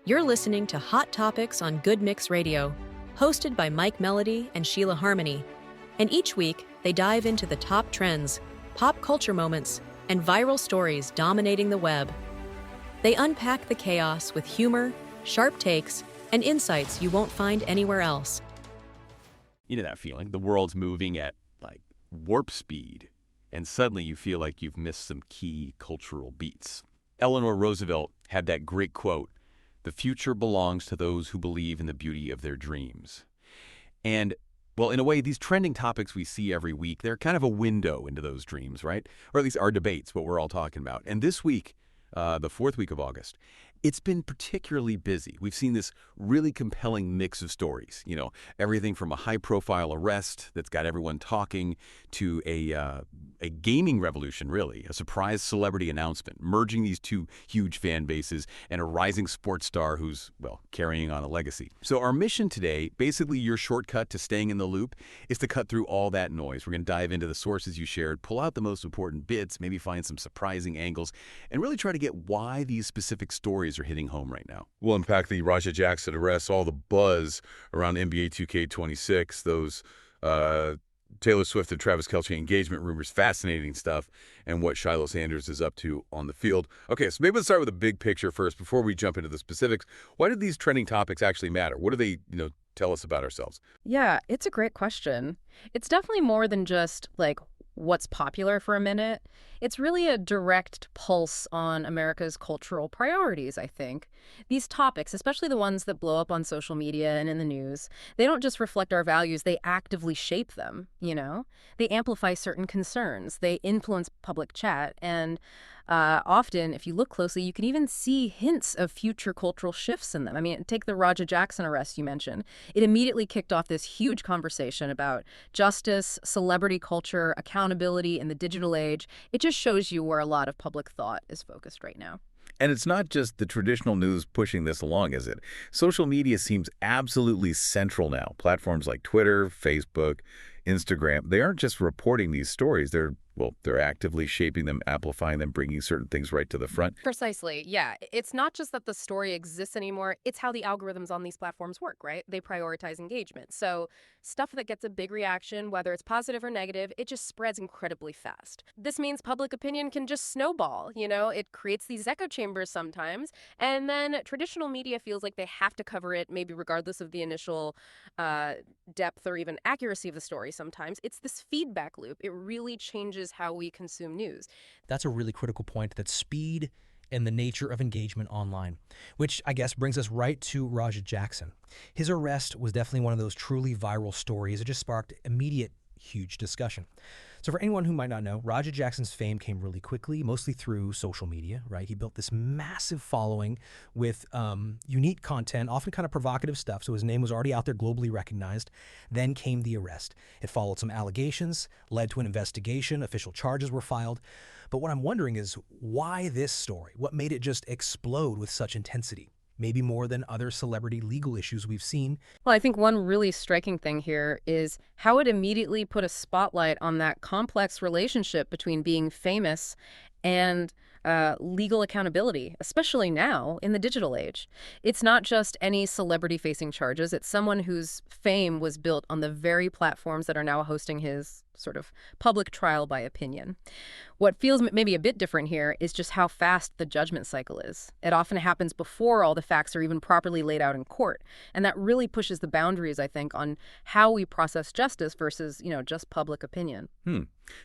You're listening to Hot Topics on Good Mix Radio, hosted by Mike Melody and Sheila Harmony. And each week, they dive into the top trends, pop culture moments, and viral stories dominating the web. They unpack the chaos with humor, sharp takes, and insights you won't find anywhere else. You know that feeling? The world's moving at, warp speed, and suddenly you feel like you've missed some key cultural beats. Eleanor Roosevelt had that great quote, "The future belongs to those who believe in the beauty of their dreams." And, well, in a way, these trending topics we see every week, they're kind of a window into those dreams, right? Or at least our debates, what we're all talking about. And this week, the fourth week of August, it's been particularly busy. We've seen this really compelling mix of stories, everything from a high-profile arrest that's got everyone talking to a gaming revolution, really, a surprise celebrity announcement, merging these two huge fan bases, and a rising sports star who's, carrying on a legacy. So our mission today, basically your shortcut to staying in the loop, is to cut through all that noise. We're going to dive into the sources you shared, pull out the most important bits, maybe find some surprising angles, and really try to get why these specific stories are hitting home right now. We'll unpack the Raja Jackson arrest, all the buzz around NBA 2K26, those Taylor Swift and Travis Kelce engagement rumors, fascinating stuff, and what Shilo Sanders is up to on the field. Okay, so maybe let's start with the big picture first before we jump into the specifics. Why did these trending topics actually matter? What do they, tell us about ourselves? Yeah, it's a great question. It's definitely more than just, what's popular for a minute. It's really a direct pulse on America's cultural priorities, I think. These topics, especially the ones that blow up on social media and in the news, they don't just reflect our values, they actively shape them, They amplify certain concerns, they influence public chat, and often, if you look closely, you can even see hints of future cultural shifts in them. I mean, take the Raja Jackson arrest you mentioned. It immediately kicked off this huge conversation about justice, celebrity culture, accountability in the digital age. It just shows you where a lot of public thought is focused right now. And it's not just the traditional news pushing this along, is it? Social media seems absolutely central now. Platforms like Twitter, Facebook, Instagram, they aren't just reporting these stories. They're actively shaping them, amplifying them, bringing certain things right to the front. Precisely, yeah. It's not just that the story exists anymore, it's how the algorithms on these platforms work, right? They prioritize engagement. So stuff that gets a big reaction, whether it's positive or negative, it just spreads incredibly fast. This means public opinion can just snowball, It creates these echo chambers sometimes, and then traditional media feels like they have to cover it, maybe regardless of the initial depth or even accuracy of the story sometimes. It's this feedback loop. It really changes how we consume news. That's a really critical point, that speed and the nature of engagement online, which I guess brings us right to Raja Jackson. His arrest was definitely one of those truly viral stories. It just sparked immediate, huge discussion. So for anyone who might not know, Raja Jackson's fame came really quickly, mostly through social media, right? He built this massive following with unique content, often kind of provocative stuff, so his name was already out there, globally recognized. Then came the arrest. It followed some allegations, led to an investigation, official charges were filed. But what I'm wondering is, why this story? What made it just explode with such intensity? Maybe more than other celebrity legal issues we've seen. Well, I think one really striking thing here is how it immediately put a spotlight on that complex relationship between being famous and legal accountability, especially now in the digital age. It's not just any celebrity facing charges. It's someone whose fame was built on the very platforms that are now hosting his sort of public trial by opinion. What feels maybe a bit different here is just how fast the judgment cycle is. It often happens before all the facts are even properly laid out in court. And that really pushes the boundaries, I think, on how we process justice versus, just public opinion.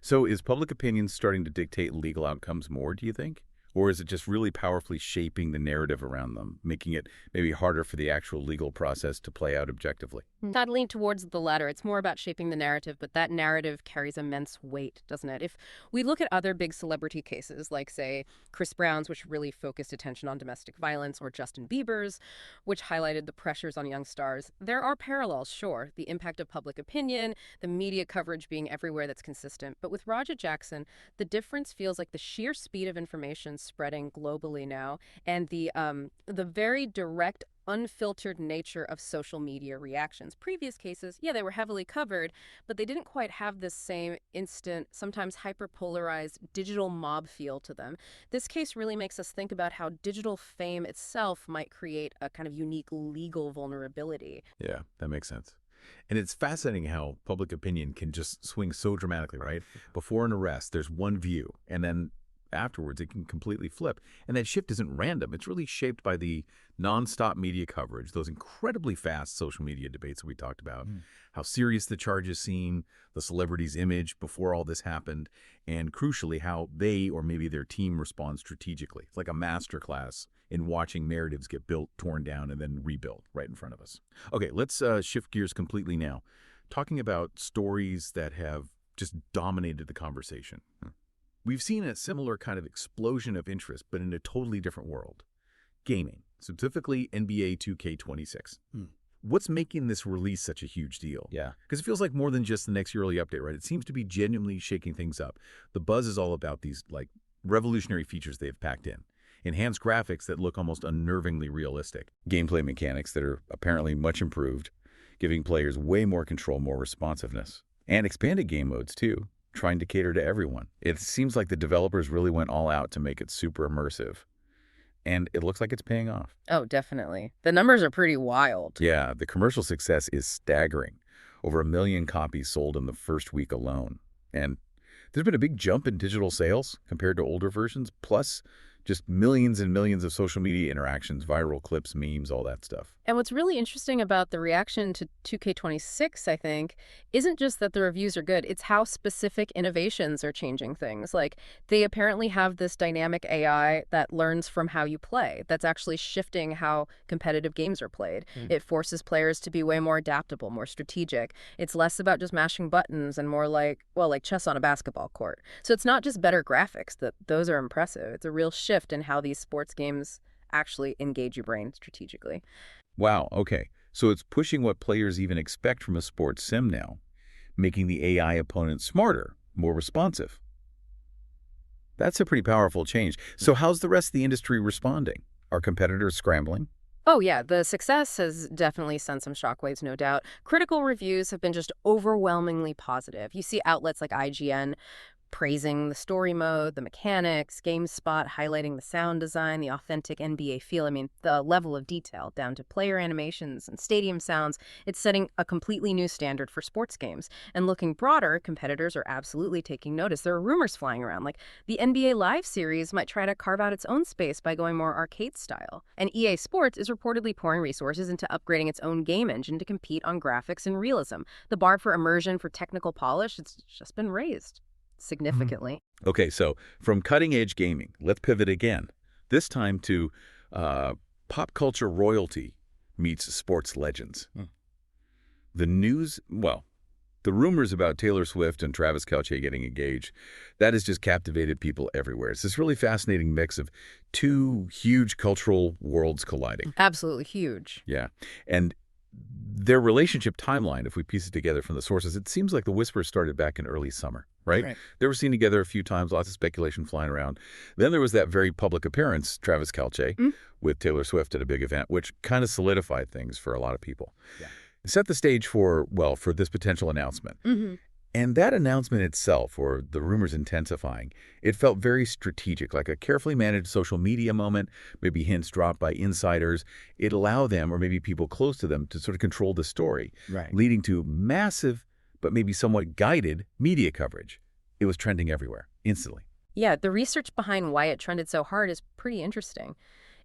So is public opinion starting to dictate legal outcomes more, do you think? Or is it just really powerfully shaping the narrative around them, making it maybe harder for the actual legal process to play out objectively? I'd lean towards the latter. It's more about shaping the narrative, but that narrative carries immense weight, doesn't it? If we look at other big celebrity cases, like, say, Chris Brown's, which really focused attention on domestic violence, or Justin Bieber's, which highlighted the pressures on young stars, there are parallels, sure. The impact of public opinion, the media coverage being everywhere that's consistent. But with Raja Jackson, the difference feels like the sheer speed of information spreading globally now, and the very direct unfiltered nature of social media reactions. Previous cases, yeah, they were heavily covered, but they didn't quite have this same instant, sometimes hyperpolarized digital mob feel to them. This case really makes us think about how digital fame itself might create a kind of unique legal vulnerability. Yeah, that makes sense. And it's fascinating how public opinion can just swing so dramatically, right? Before an arrest, there's one view, and then afterwards it can completely flip. And that shift isn't random. It's really shaped by the nonstop media coverage, those incredibly fast social media debates that we talked about, how serious the charges seem, the celebrity's image before all this happened, and crucially, how they or maybe their team respond strategically. It's like a masterclass in watching narratives get built, torn down, and then rebuilt right in front of us. Okay, let's shift gears completely now, talking about stories that have just dominated the conversation. We've seen a similar kind of explosion of interest, but in a totally different world. Gaming, specifically NBA 2K26. What's making this release such a huge deal? Yeah. Because it feels like more than just the next yearly update, right? It seems to be genuinely shaking things up. The buzz is all about these, like, revolutionary features they've packed in. Enhanced graphics that look almost unnervingly realistic. Gameplay mechanics that are apparently much improved, giving players way more control, more responsiveness. And expanded game modes, too, trying to cater to everyone. It seems like the developers really went all out to make it super immersive. And it looks like it's paying off. Oh, definitely. The numbers are pretty wild. Yeah, the commercial success is staggering. Over 1 million copies sold in the first week alone. And there's been a big jump in digital sales compared to older versions, plus just millions and millions of social media interactions, viral clips, memes, all that stuff. And what's really interesting about the reaction to 2K26, I think, isn't just that the reviews are good, it's how specific innovations are changing things. Like, they apparently have this dynamic AI that learns from how you play, that's actually shifting how competitive games are played. It forces players to be way more adaptable, more strategic. It's less about just mashing buttons and more like, well, like chess on a basketball court. So it's not just better graphics, those are impressive. It's a real shift in how these sports games actually engage your brain strategically. Wow, okay. So it's pushing what players even expect from a sports sim now, making the AI opponent smarter, more responsive. That's a pretty powerful change. So how's the rest of the industry responding? Are competitors scrambling? Oh, yeah, the success has definitely sent some shockwaves, no doubt. Critical reviews have been just overwhelmingly positive. You see outlets like IGN praising the story mode, the mechanics, GameSpot highlighting the sound design, the authentic NBA feel. I mean, the level of detail down to player animations and stadium sounds. It's setting a completely new standard for sports games. And looking broader, competitors are absolutely taking notice. There are rumors flying around, like the NBA Live series might try to carve out its own space by going more arcade style. And EA Sports is reportedly pouring resources into upgrading its own game engine to compete on graphics and realism. The bar for immersion, for technical polish, it's just been raised significantly. Okay, so from cutting-edge gaming, let's pivot again. This time to pop culture royalty meets sports legends. The news, well, the rumors about Taylor Swift and Travis Kelce getting engaged, that has just captivated people everywhere. It's this really fascinating mix of two huge cultural worlds colliding. Absolutely huge. Yeah, and their relationship timeline, if we piece it together from the sources, it seems like the whispers started back in early summer, right? They were seen together a few times, lots of speculation flying around. Then there was that very public appearance, Travis Kelce, with Taylor Swift at a big event, which kind of solidified things for a lot of people. Yeah. It set the stage for, well, for this potential announcement. And that announcement itself, or the rumors intensifying, it felt very strategic, like a carefully managed social media moment, maybe hints dropped by insiders. It allowed them, or maybe people close to them, to sort of control the story, leading to massive, but maybe somewhat guided media coverage. It was trending everywhere, instantly. Yeah, the research behind why it trended so hard is pretty interesting.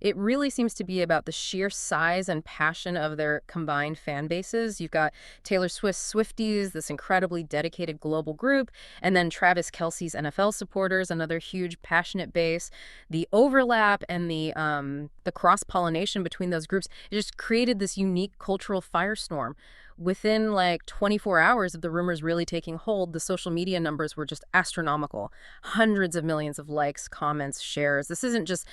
It really seems to be about the sheer size and passion of their combined fan bases. You've got Taylor Swift's Swifties, this incredibly dedicated global group, and then Travis Kelce's NFL supporters, another huge passionate base. The overlap and the cross-pollination between those groups, it just created this unique cultural firestorm. Within like 24 hours of the rumors really taking hold, the social media numbers were just astronomical. Hundreds of millions of likes, comments, shares. This isn't just,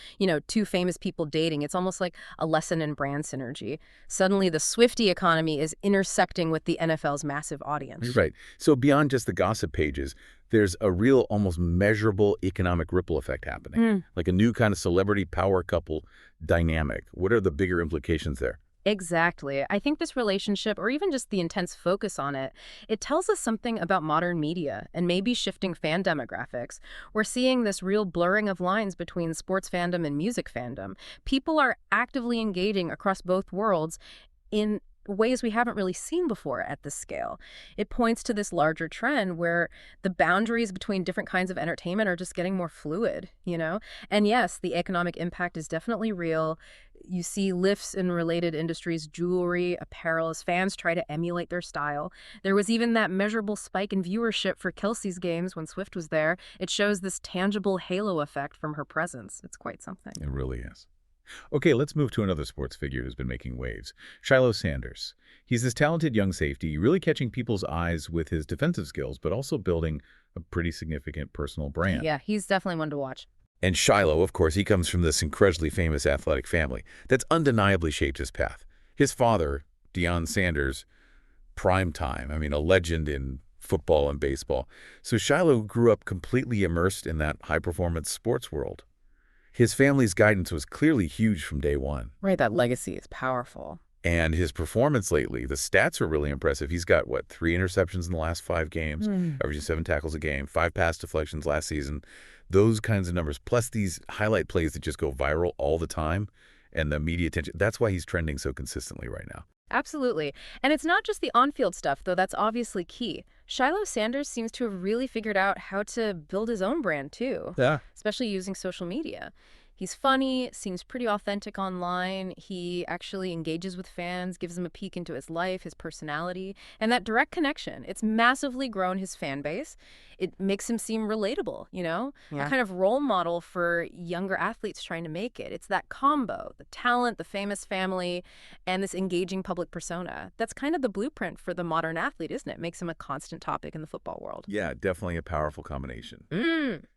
two famous people dating. It's almost like a lesson in brand synergy. Suddenly, the Swiftie economy is intersecting with the NFL's massive audience. Right. So beyond just the gossip pages, there's a real, almost measurable economic ripple effect happening, like a new kind of celebrity power couple dynamic. What are the bigger implications there? Exactly. I think this relationship, or even just the intense focus on it, it tells us something about modern media and maybe shifting fan demographics. We're seeing this real blurring of lines between sports fandom and music fandom. People are actively engaging across both worlds in ways we haven't really seen before at this scale. It points to this larger trend where the boundaries between different kinds of entertainment are just getting more fluid, you know? And yes, the economic impact is definitely real. You see lifts in related industries, jewelry, apparel, as fans try to emulate their style. There was even that measurable spike in viewership for Kelce's games when Swift was there. It shows this tangible halo effect from her presence. It's quite something. It really is. Okay, let's move to another sports figure who's been making waves, Shilo Sanders. He's this talented young safety, really catching people's eyes with his defensive skills, but also building a pretty significant personal brand. Yeah, he's definitely one to watch. And Shilo, of course, he comes from this incredibly famous athletic family that's undeniably shaped his path. His father, Deion Sanders, prime time, a legend in football and baseball. So Shilo grew up completely immersed in that high-performance sports world. His family's guidance was clearly huge from day one. Right, that legacy is powerful. And his performance lately, the stats are really impressive. He's got, 3 interceptions in the last 5 games, averaging 7 tackles a game, 5 pass deflections last season. Those kinds of numbers, plus these highlight plays that just go viral all the time, and the media attention. That's why he's trending so consistently right now. Absolutely. And it's not just the on-field stuff, though that's obviously key. Shilo Sanders seems to have really figured out how to build his own brand, too. Yeah. Especially using social media. He's funny, seems pretty authentic online. He actually engages with fans, gives them a peek into his life, his personality, and that direct connection. It's massively grown his fan base. It makes him seem relatable, you know? Yeah. A kind of role model for younger athletes trying to make it. It's that combo, the talent, the famous family, and this engaging public persona. That's kind of the blueprint for the modern athlete, isn't it? Makes him a constant topic in the football world. Yeah, definitely a powerful combination.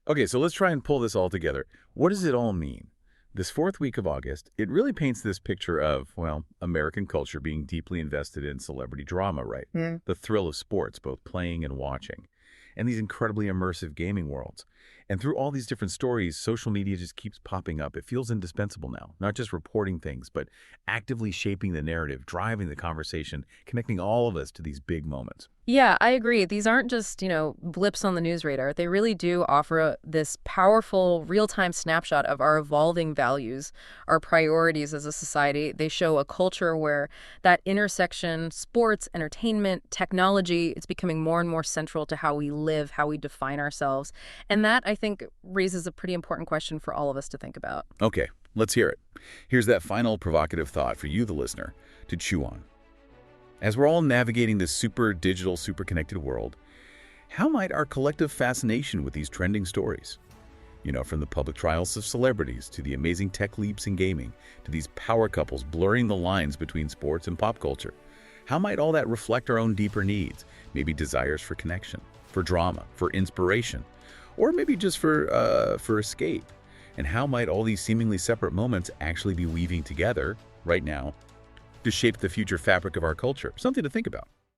Okay, so let's try and pull this all together. What does it all mean? This 4th week of August, it really paints this picture of, American culture being deeply invested in celebrity drama, right? The thrill of sports, both playing and watching, and these incredibly immersive gaming worlds. And through all these different stories, social media just keeps popping up. It feels indispensable now, not just reporting things, but actively shaping the narrative, driving the conversation, connecting all of us to these big moments. Yeah, I agree. These aren't just, blips on the news radar. They really do offer this powerful real-time snapshot of our evolving values, our priorities as a society. They show a culture where that intersection, sports, entertainment, technology, it's becoming more and more central to how we live, how we define ourselves. And that, I think, raises a pretty important question for all of us to think about. Okay, let's hear it. Here's that final provocative thought for you, the listener, to chew on. As we're all navigating this super digital, super connected world, how might our collective fascination with these trending stories, from the public trials of celebrities to the amazing tech leaps in gaming to these power couples blurring the lines between sports and pop culture, how might all that reflect our own deeper needs, maybe desires for connection, for drama, for inspiration, or maybe just for escape? And how might all these seemingly separate moments actually be weaving together right now to shape the future fabric of our culture? Something to think about.